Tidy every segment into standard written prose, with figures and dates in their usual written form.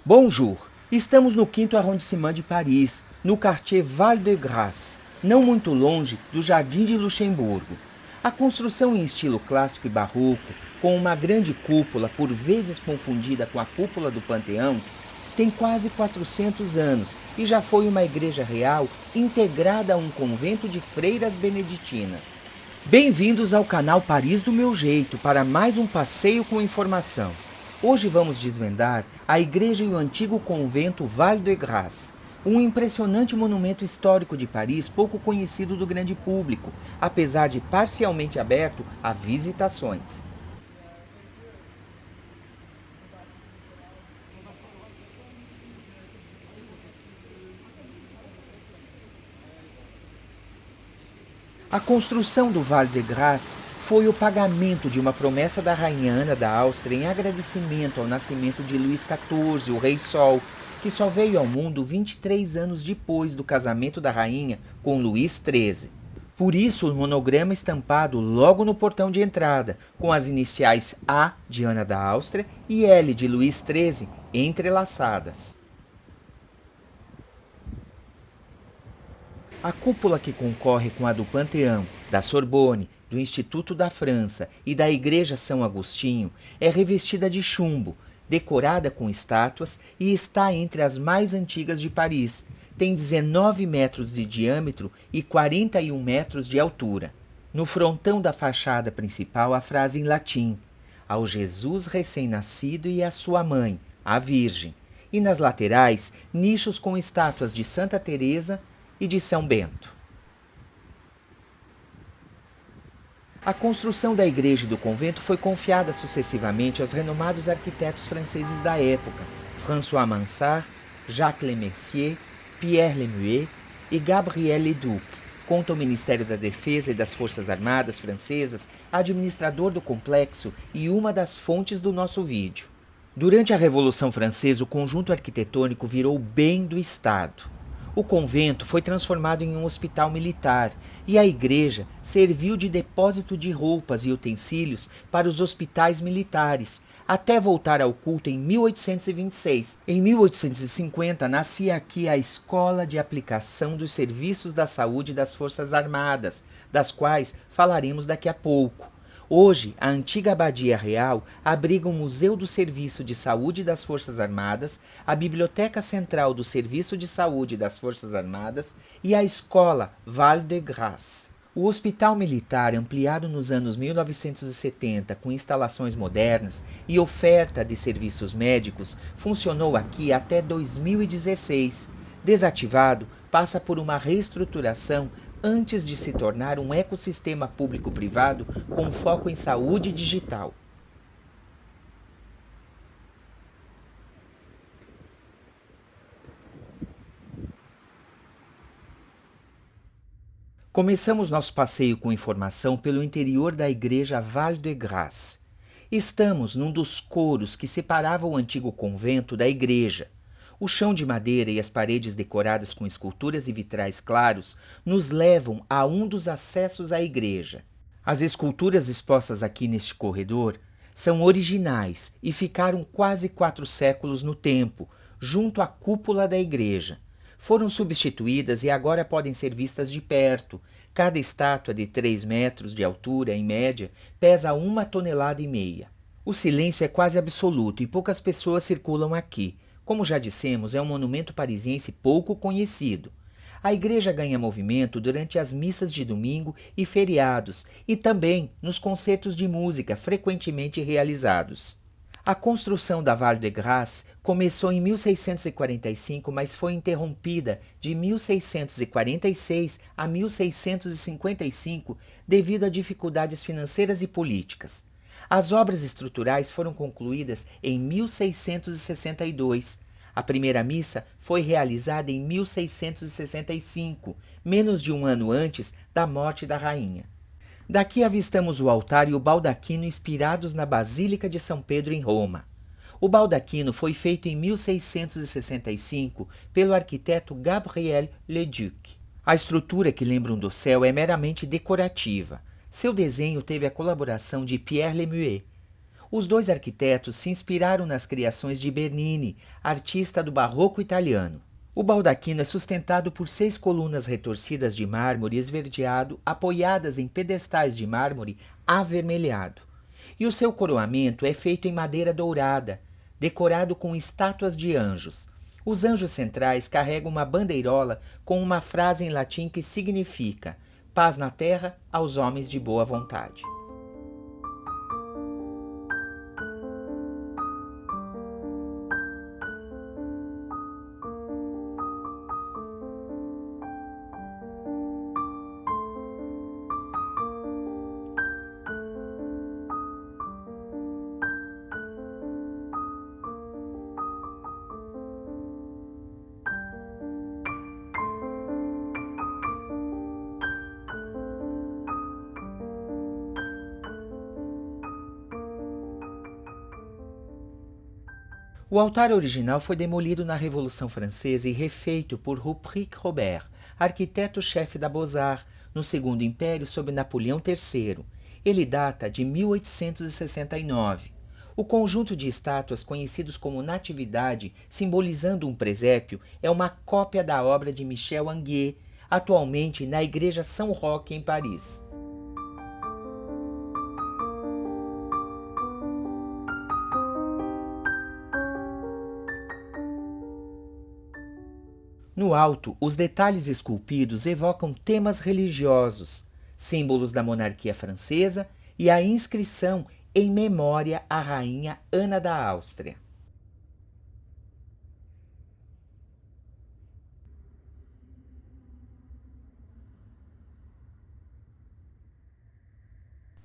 Bonjour! Estamos no 5º arrondissement de Paris, no quartier Val-de-Grâce, não muito longe do Jardim de Luxemburgo. A construção em estilo clássico e barroco, com uma grande cúpula por vezes confundida com a cúpula do Panteão, tem quase 400 anos e já foi uma igreja real integrada a um convento de freiras beneditinas. Bem-vindos ao canal Paris do Meu Jeito para mais um passeio com informação. Hoje vamos desvendar a igreja e o antigo convento Val-de-Grâce, um impressionante monumento histórico de Paris pouco conhecido do grande público, apesar de parcialmente aberto a visitações. A construção do Val-de-Grâce foi o pagamento de uma promessa da rainha Ana da Áustria em agradecimento ao nascimento de Luís XIV, o Rei Sol, que só veio ao mundo 23 anos depois do casamento da rainha com Luís XIII. Por isso, o monograma estampado logo no portão de entrada, com as iniciais A de Ana da Áustria e L de Luís XIII entrelaçadas. A cúpula que concorre com a do Panteão, da Sorbonne, do Instituto da França e da Igreja São Agostinho é revestida de chumbo, decorada com estátuas e está entre as mais antigas de Paris. Tem 19 metros de diâmetro e 41 metros de altura. No frontão da fachada principal a frase em latim: ao Jesus recém-nascido e à sua mãe, a Virgem. E nas laterais, nichos com estátuas de Santa Teresa e de São Bento. A construção da igreja e do convento foi confiada sucessivamente aos renomados arquitetos franceses da época, François Mansart, Jacques Lemercier, Pierre Lemuet e Gabriel Leduc, conta o Ministério da Defesa e das Forças Armadas francesas, administrador do complexo e uma das fontes do nosso vídeo. Durante a Revolução Francesa, o conjunto arquitetônico virou bem do Estado. O convento foi transformado em um hospital militar e a igreja serviu de depósito de roupas e utensílios para os hospitais militares, até voltar ao culto em 1826. Em 1850, nascia aqui a Escola de Aplicação dos Serviços da Saúde das Forças Armadas, das quais falaremos daqui a pouco. Hoje, a antiga Abadia Real abriga o Museu do Serviço de Saúde das Forças Armadas, a Biblioteca Central do Serviço de Saúde das Forças Armadas e a Escola Val-de-Grâce. O Hospital Militar, ampliado nos anos 1970 com instalações modernas e oferta de serviços médicos, funcionou aqui até 2016. Desativado, passa por uma reestruturação antes de se tornar um ecossistema público-privado com foco em saúde digital. Começamos nosso passeio com informação pelo interior da igreja Val-de-Grâce. Estamos num dos coros que separava o antigo convento da igreja. O chão de madeira e as paredes decoradas com esculturas e vitrais claros nos levam a um dos acessos à igreja. As esculturas expostas aqui neste corredor são originais e ficaram quase 4 séculos no tempo, junto à cúpula da igreja. Foram substituídas e agora podem ser vistas de perto. Cada estátua de 3 metros de altura, em média, pesa 1,5 toneladas. O silêncio é quase absoluto e poucas pessoas circulam aqui. Como já dissemos, é um monumento parisiense pouco conhecido. A igreja ganha movimento durante as missas de domingo e feriados e também nos concertos de música frequentemente realizados. A construção da Val-de-Grâce começou em 1645, mas foi interrompida de 1646 a 1655 devido a dificuldades financeiras e políticas. As obras estruturais foram concluídas em 1662. A primeira missa foi realizada em 1665, menos de um ano antes da morte da rainha. Daqui avistamos o altar e o baldaquino inspirados na Basílica de São Pedro em Roma. O baldaquino foi feito em 1665 pelo arquiteto Gabriel Leduc. A estrutura que lembra um dossel é meramente decorativa. Seu desenho teve a colaboração de Pierre Lemuet. Os dois arquitetos se inspiraram nas criações de Bernini, artista do barroco italiano. O baldaquino é sustentado por 6 colunas retorcidas de mármore esverdeado apoiadas em pedestais de mármore avermelhado. E o seu coroamento é feito em madeira dourada, decorado com estátuas de anjos. Os anjos centrais carregam uma bandeirola com uma frase em latim que significa paz na terra aos homens de boa vontade. O altar original foi demolido na Revolução Francesa e refeito por Ruprecht Robert, arquiteto-chefe da Beaux-Arts, no Segundo Império sob Napoleão III. Ele data de 1869. O conjunto de estátuas conhecidos como Natividade, simbolizando um presépio, é uma cópia da obra de Michel Anguier, atualmente na Igreja São Roque, em Paris. No alto, os detalhes esculpidos evocam temas religiosos, símbolos da monarquia francesa e a inscrição em memória à rainha Ana da Áustria.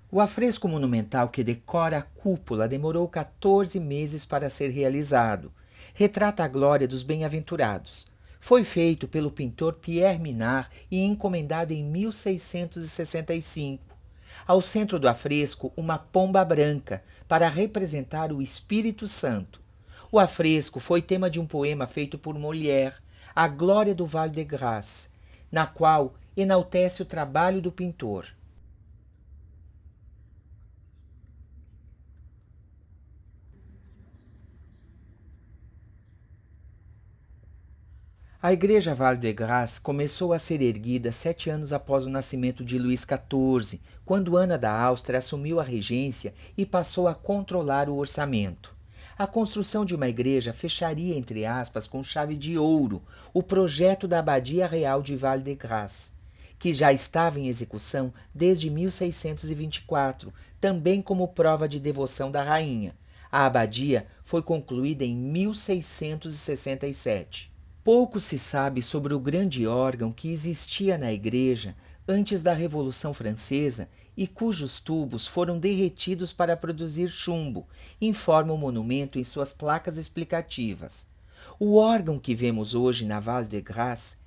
O afresco monumental que decora a cúpula demorou 14 meses para ser realizado. Retrata a glória dos bem-aventurados. Foi feito pelo pintor Pierre Minard e encomendado em 1665. Ao centro do afresco, uma pomba branca, para representar o Espírito Santo. O afresco foi tema de um poema feito por Molière, A Glória do Val-de-Grâce, na qual enaltece o trabalho do pintor. A Igreja Val-de-Grâce começou a ser erguida 7 anos após o nascimento de Luís XIV, quando Ana da Áustria assumiu a regência e passou a controlar o orçamento. A construção de uma igreja fecharia, entre aspas, com chave de ouro, o projeto da Abadia Real de Val-de-Grâce, que já estava em execução desde 1624, também como prova de devoção da rainha. A abadia foi concluída em 1667. Pouco se sabe sobre o grande órgão que existia na igreja antes da Revolução Francesa e cujos tubos foram derretidos para produzir chumbo, informa o monumento em suas placas explicativas. O órgão que vemos hoje na Val-de-Grâce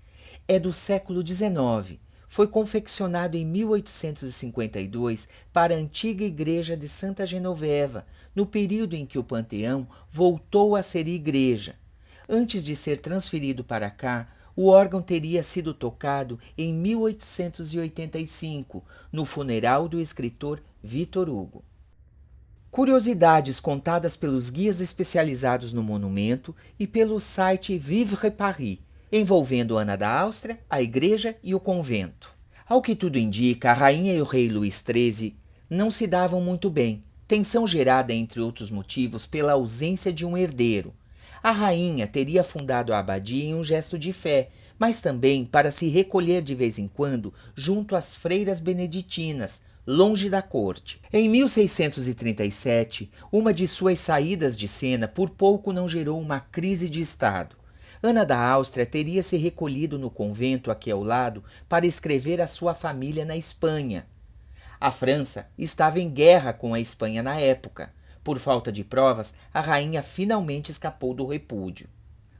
é do século XIX. Foi confeccionado em 1852 para a antiga igreja de Santa Genoveva, no período em que o Panteão voltou a ser igreja. Antes de ser transferido para cá, o órgão teria sido tocado em 1885, no funeral do escritor Victor Hugo. Curiosidades contadas pelos guias especializados no monumento e pelo site Vivre Paris, envolvendo Ana da Áustria, a igreja e o convento. Ao que tudo indica, a rainha e o rei Luís XIII não se davam muito bem, tensão gerada, entre outros motivos, pela ausência de um herdeiro. A rainha teria fundado a abadia em um gesto de fé, mas também para se recolher de vez em quando junto às freiras beneditinas, longe da corte. Em 1637, uma de suas saídas de cena por pouco não gerou uma crise de estado. Ana da Áustria teria se recolhido no convento aqui ao lado para escrever a sua família na Espanha. A França estava em guerra com a Espanha na época. Por falta de provas, a rainha finalmente escapou do repúdio.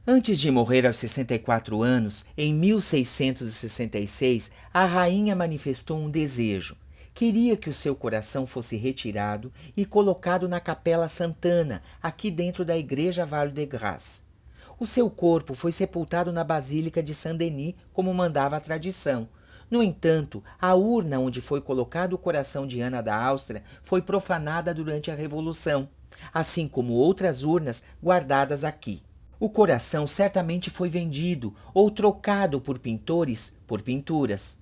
Antes de morrer aos 64 anos, em 1666, a rainha manifestou um desejo. Queria que o seu coração fosse retirado e colocado na Capela Santana, aqui dentro da Igreja Val-de-Grâce. O seu corpo foi sepultado na Basílica de Saint-Denis, como mandava a tradição. No entanto, a urna onde foi colocado o coração de Ana da Áustria foi profanada durante a Revolução, assim como outras urnas guardadas aqui. O coração certamente foi vendido ou trocado por pintores por pinturas.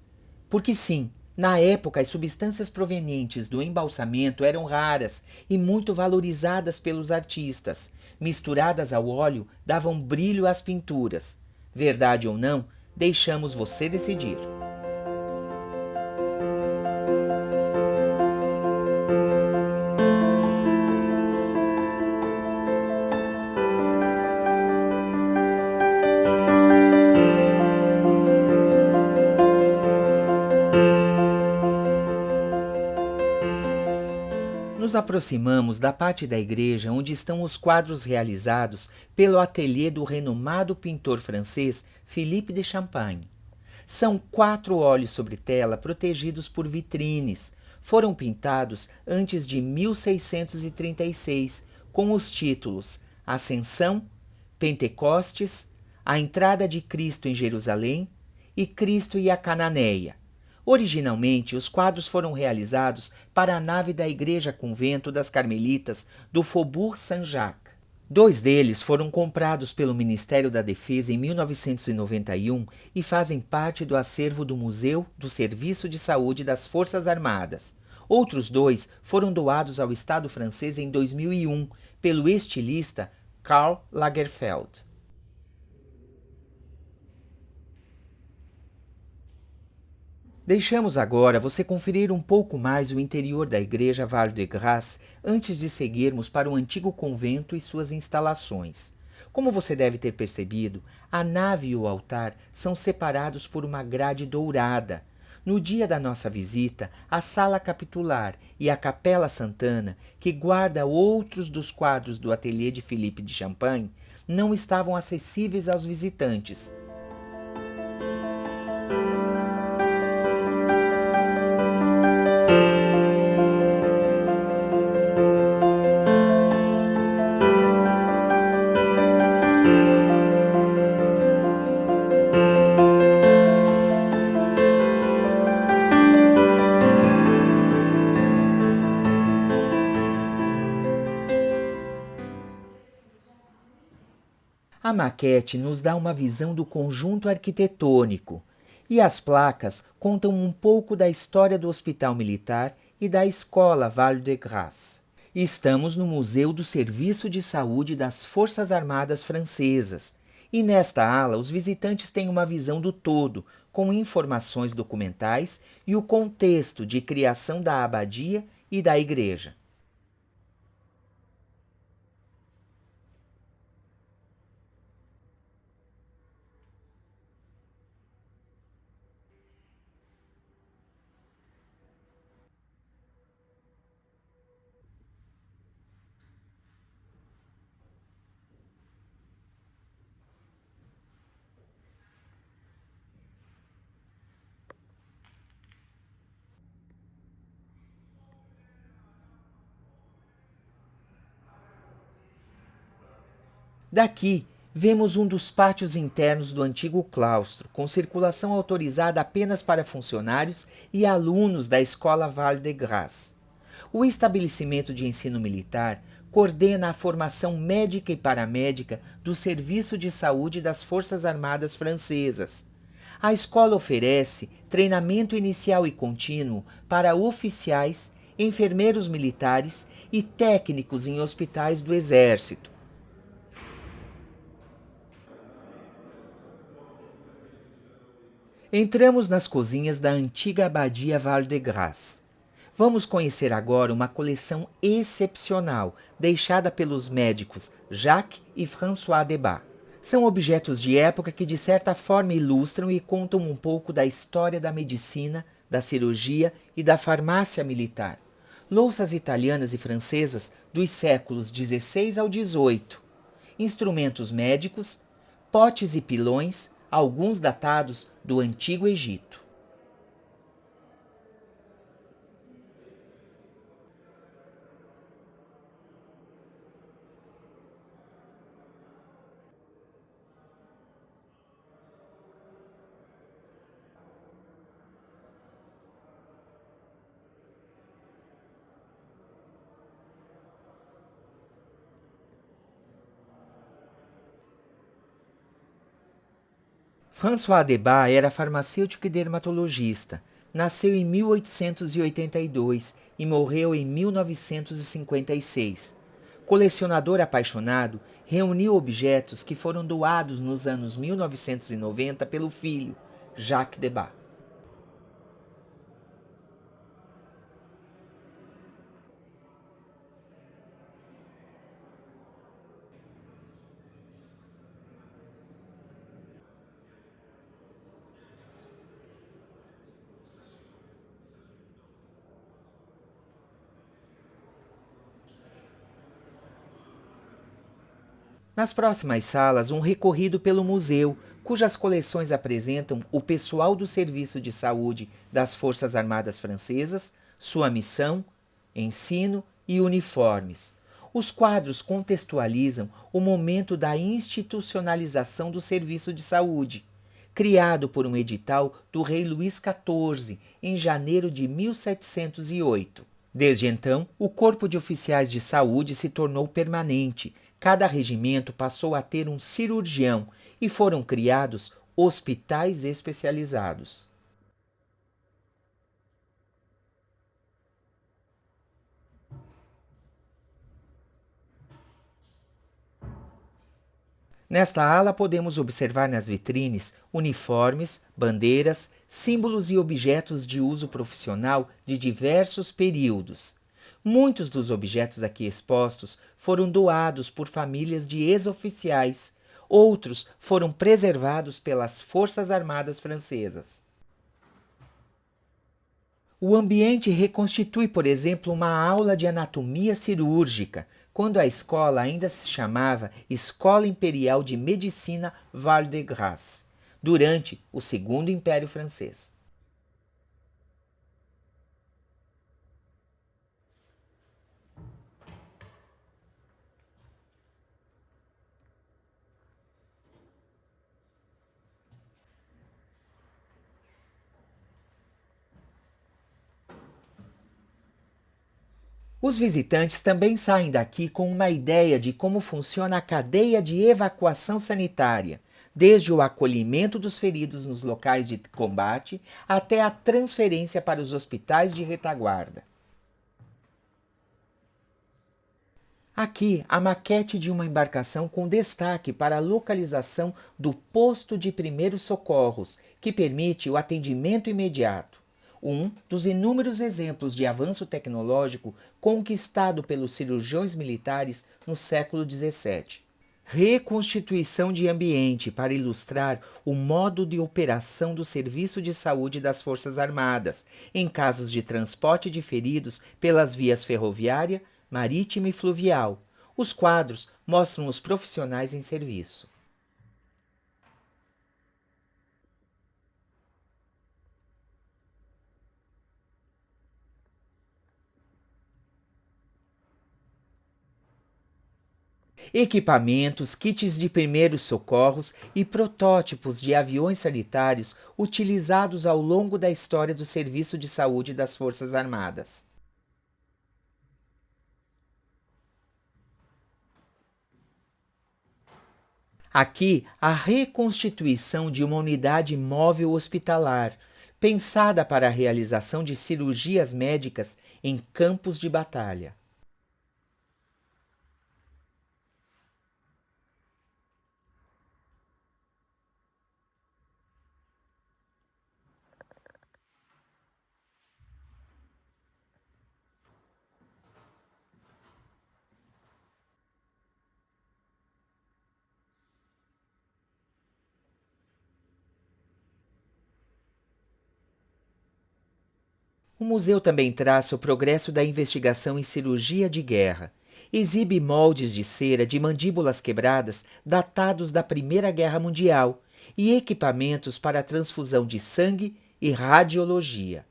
Porque sim, na época as substâncias provenientes do embalsamento eram raras e muito valorizadas pelos artistas. Misturadas ao óleo, davam brilho às pinturas. Verdade ou não, deixamos você decidir. Nos aproximamos da parte da igreja onde estão os quadros realizados pelo ateliê do renomado pintor francês Philippe de Champagne. São 4 óleos sobre tela protegidos por vitrines. Foram pintados antes de 1636, com os títulos Ascensão, Pentecostes, A Entrada de Cristo em Jerusalém e Cristo e a Cananeia. Originalmente, os quadros foram realizados para a nave da Igreja-Convento das Carmelitas do Faubourg Saint-Jacques. 2 deles foram comprados pelo Ministério da Defesa em 1991 e fazem parte do acervo do Museu do Serviço de Saúde das Forças Armadas. Outros 2 foram doados ao Estado francês em 2001 pelo estilista Karl Lagerfeld. Deixamos agora você conferir um pouco mais o interior da igreja Val-de-Grâce antes de seguirmos para o antigo convento e suas instalações. Como você deve ter percebido, a nave e o altar são separados por uma grade dourada. No dia da nossa visita, a sala capitular e a capela Santana, que guarda outros dos quadros do ateliê de Philippe de Champagne, não estavam acessíveis aos visitantes. A maquete nos dá uma visão do conjunto arquitetônico e as placas contam um pouco da história do Hospital Militar e da Escola Val-de-Grâce. Estamos no Museu do Serviço de Saúde das Forças Armadas Francesas e nesta ala os visitantes têm uma visão do todo, com informações documentais e o contexto de criação da abadia e da igreja. Daqui, vemos um dos pátios internos do antigo claustro, com circulação autorizada apenas para funcionários e alunos da Escola Val-de-Grâce. O estabelecimento de ensino militar coordena a formação médica e paramédica do Serviço de Saúde das Forças Armadas Francesas. A escola oferece treinamento inicial e contínuo para oficiais, enfermeiros militares e técnicos em hospitais do Exército. Entramos nas cozinhas da antiga abadia Val-de-Grâce. Vamos conhecer agora uma coleção excepcional deixada pelos médicos Jacques e François Debat. São objetos de época que de certa forma ilustram e contam um pouco da história da medicina, da cirurgia e da farmácia militar. Louças italianas e francesas dos séculos XVI ao XVIII. Instrumentos médicos, potes e pilões, alguns datados do Antigo Egito. François Debat era farmacêutico e dermatologista. Nasceu em 1882 e morreu em 1956. Colecionador apaixonado, reuniu objetos que foram doados nos anos 1990 pelo filho, Jacques Debat. Nas próximas salas, um recorrido pelo museu, cujas coleções apresentam o pessoal do Serviço de Saúde das Forças Armadas Francesas, sua missão, ensino e uniformes. Os quadros contextualizam o momento da institucionalização do serviço de saúde, criado por um edital do rei Luís XIV em janeiro de 1708. Desde então, o Corpo de Oficiais de Saúde se tornou permanente. Cada regimento passou a ter um cirurgião e foram criados hospitais especializados. Nesta ala podemos observar nas vitrines uniformes, bandeiras, símbolos e objetos de uso profissional de diversos períodos. Muitos dos objetos aqui expostos foram doados por famílias de ex-oficiais, outros foram preservados pelas Forças Armadas Francesas. O ambiente reconstitui, por exemplo, uma aula de anatomia cirúrgica, quando a escola ainda se chamava Escola Imperial de Medicina Val-de-Grâce, durante o Segundo Império Francês. Os visitantes também saem daqui com uma ideia de como funciona a cadeia de evacuação sanitária, desde o acolhimento dos feridos nos locais de combate até a transferência para os hospitais de retaguarda. Aqui, a maquete de uma embarcação com destaque para a localização do posto de primeiros socorros, que permite o atendimento imediato. Um dos inúmeros exemplos de avanço tecnológico conquistado pelos cirurgiões militares no século XVII. Reconstituição de ambiente para ilustrar o modo de operação do Serviço de Saúde das Forças Armadas, em casos de transporte de feridos pelas vias ferroviária, marítima e fluvial. Os quadros mostram os profissionais em serviço. Equipamentos, kits de primeiros socorros e protótipos de aviões sanitários utilizados ao longo da história do Serviço de Saúde das Forças Armadas. Aqui, a reconstituição de uma unidade móvel hospitalar, pensada para a realização de cirurgias médicas em campos de batalha. O museu também traça o progresso da investigação em cirurgia de guerra. Exibe moldes de cera de mandíbulas quebradas datados da Primeira Guerra Mundial e equipamentos para a transfusão de sangue e radiologia.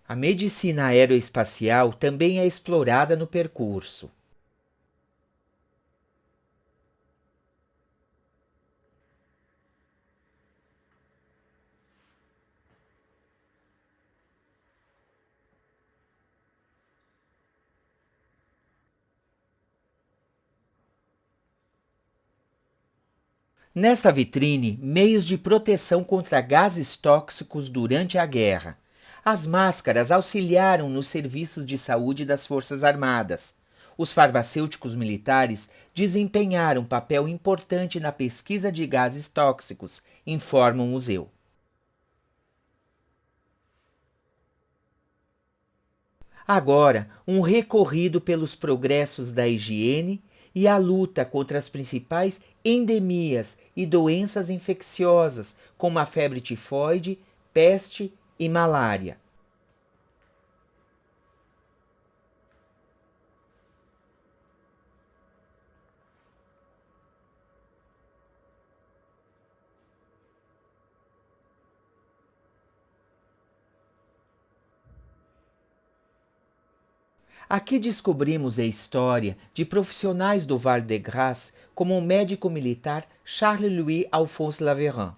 A medicina aeroespacial também é explorada no percurso. Nesta vitrine, meios de proteção contra gases tóxicos durante a guerra. As máscaras auxiliaram nos serviços de saúde das Forças Armadas. Os farmacêuticos militares desempenharam papel importante na pesquisa de gases tóxicos, informa o museu. Agora, um recorrido pelos progressos da higiene e a luta contra as principais endemias e doenças infecciosas, como a febre tifoide, peste e malária. Aqui descobrimos a história de profissionais do Val-de-Grâce, como o médico militar Charles-Louis Alphonse Laveran.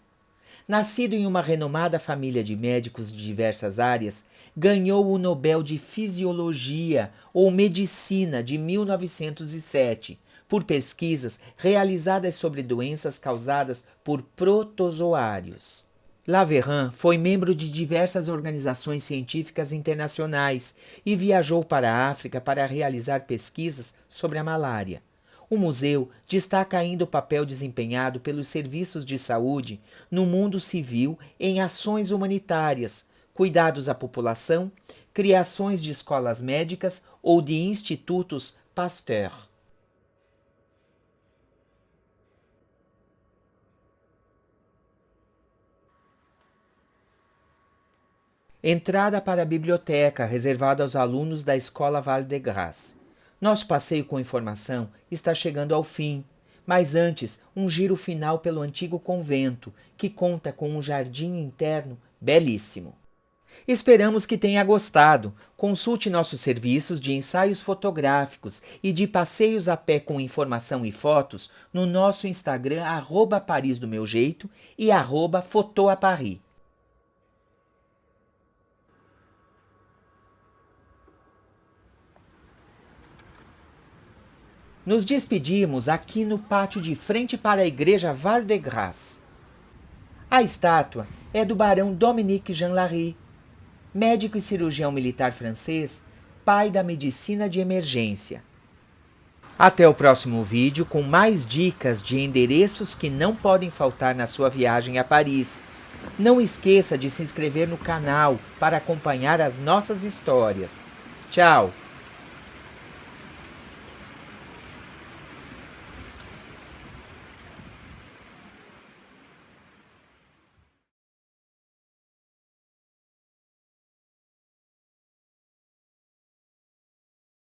Nascido em uma renomada família de médicos de diversas áreas, ganhou o Nobel de Fisiologia ou Medicina de 1907, por pesquisas realizadas sobre doenças causadas por protozoários. Laveran foi membro de diversas organizações científicas internacionais e viajou para a África para realizar pesquisas sobre a malária. O museu destaca ainda o papel desempenhado pelos serviços de saúde no mundo civil em ações humanitárias, cuidados à população, criações de escolas médicas ou de institutos Pasteur. Entrada para a biblioteca reservada aos alunos da Escola Val-de-Grâce. Nosso passeio com informação está chegando ao fim, mas antes um giro final pelo antigo convento, que conta com um jardim interno belíssimo. Esperamos que tenha gostado. Consulte nossos serviços de ensaios fotográficos e de passeios a pé com informação e fotos no nosso Instagram @parisdomeujeito e @photoaparis. Nos despedimos aqui no pátio de frente para a igreja Val-de-Grâce. A estátua é do barão Dominique Jean Larrey, médico e cirurgião militar francês, pai da medicina de emergência. Até o próximo vídeo com mais dicas de endereços que não podem faltar na sua viagem a Paris. Não esqueça de se inscrever no canal para acompanhar as nossas histórias. Tchau!